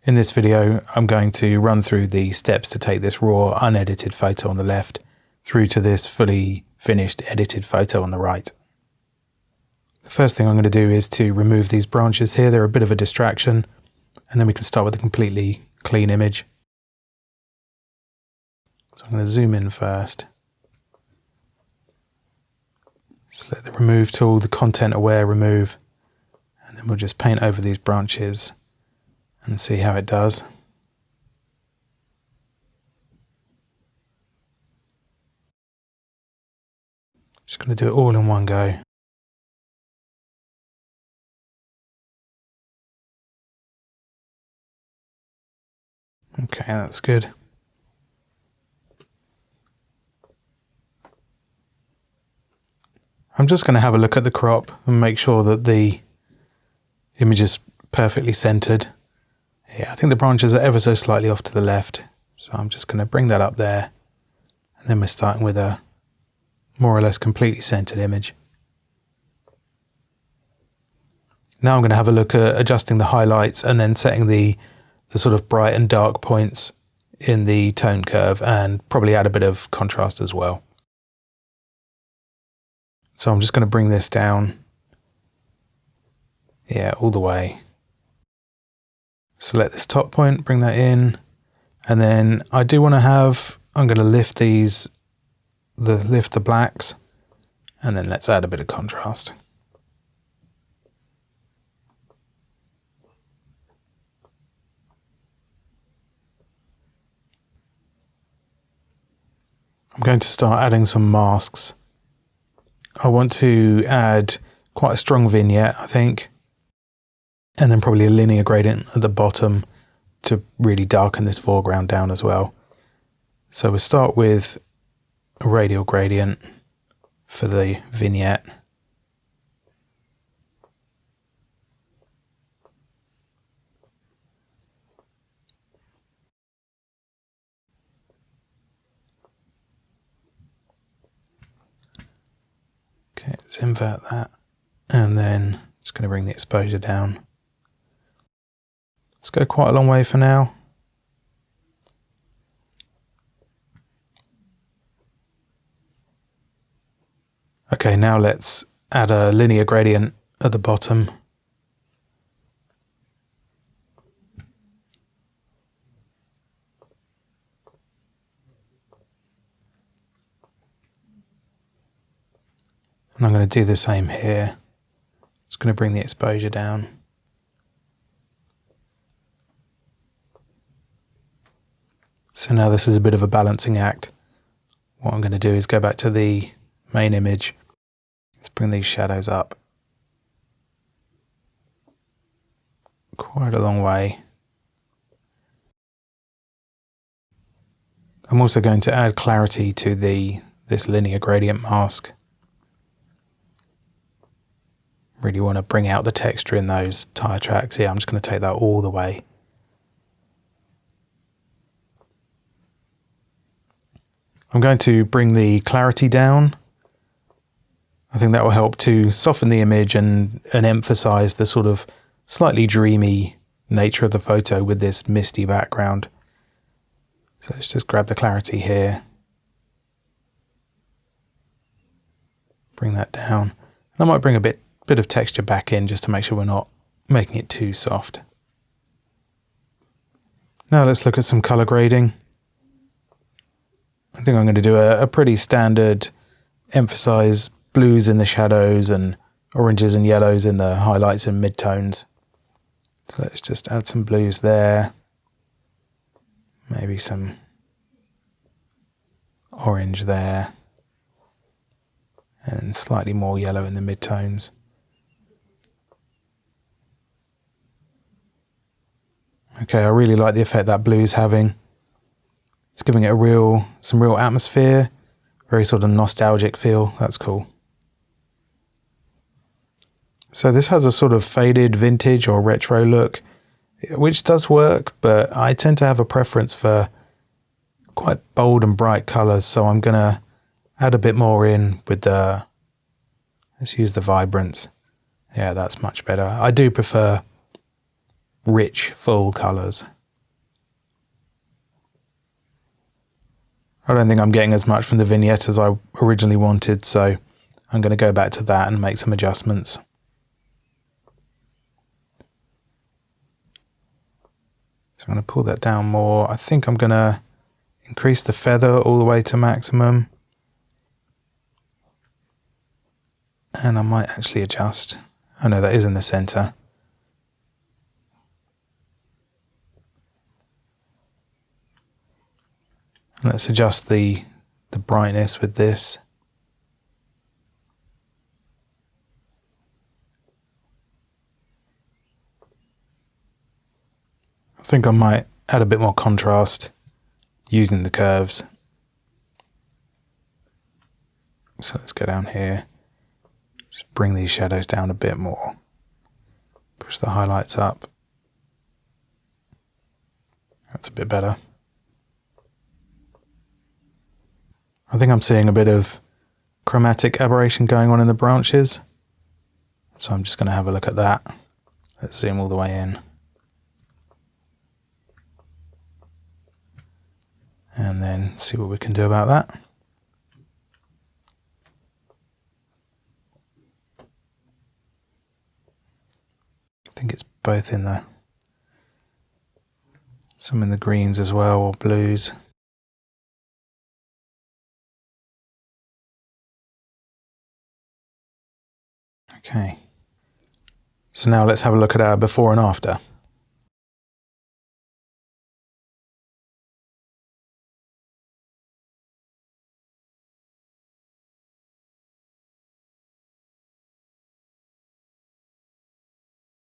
In this video, I'm going to run through the steps to take this raw, unedited photo on the left through to this fully finished, edited photo on the right. The first thing I'm going to do is to remove these branches here. They're a bit of a distraction, and then we can start with a completely clean image. So I'm going to zoom in first. Select the remove tool, the content aware remove, and then we'll just paint over these branches and see how it does. Just going to do it all in one go. Okay, that's good. I'm just going to have a look at the crop and make sure that the image is perfectly centered. Yeah, I think the branches are ever so slightly off to the left, so I'm just going to bring that up there, and then we're starting with a more or less completely centered image. Now I'm going to have a look at adjusting the highlights and then setting the sort of bright and dark points in the tone curve, and probably add a bit of contrast as well. So I'm just going to bring this down, yeah, all the way. Select this top point, bring that in, and then I do want to have, I'm going to lift these, lift the blacks, and then let's add a bit of contrast. I'm going to start adding some masks. I want to add quite a strong vignette, I think, and then probably a linear gradient at the bottom to really darken this foreground down as well. So we'll start with a radial gradient for the vignette. Okay, let's invert that, and then just going to bring the exposure down. Let's go quite a long way for now. Okay, now let's add a linear gradient at the bottom. And I'm going to do the same here. Just going to bring the exposure down. So now this is a bit of a balancing act. What I'm going to do is go back to the main image. Let's bring these shadows up quite a long way. I'm also going to add clarity to this linear gradient mask. Really want to bring out the texture in those tyre tracks. Yeah, I'm just going to take that all the way. I'm going to bring the clarity down. I think that will help to soften the image and emphasize the sort of slightly dreamy nature of the photo with this misty background. So let's just grab the clarity here. Bring that down. And I might bring a bit of texture back in just to make sure we're not making it too soft. Now let's look at some color grading. I think I'm going to do a pretty standard emphasize blues in the shadows and oranges and yellows in the highlights and midtones. So let's just add some blues there. Maybe some orange there. And slightly more yellow in the midtones. Okay, I really like the effect that blue is having. It's giving it some real atmosphere, very sort of nostalgic feel. That's cool. So this has a sort of faded vintage or retro look, which does work, but I tend to have a preference for quite bold and bright colors, so I'm going to add a bit more in with let's use the Vibrance. Yeah, that's much better. I do prefer rich, full colors. I don't think I'm getting as much from the vignette as I originally wanted, so I'm going to go back to that and make some adjustments. So I'm going to pull that down more. I think I'm going to increase the feather all the way to maximum. And I might actually adjust. Oh no, that is in the center. Let's adjust the brightness with this. I think I might add a bit more contrast using the curves. So let's go down here. Just bring these shadows down a bit more. Push the highlights up. That's a bit better. I think I'm seeing a bit of chromatic aberration going on in the branches. So I'm just going to have a look at that. Let's zoom all the way in. And then see what we can do about that. I think it's both in the, some in the greens as well, or blues. Okay. So now let's have a look at our before and after.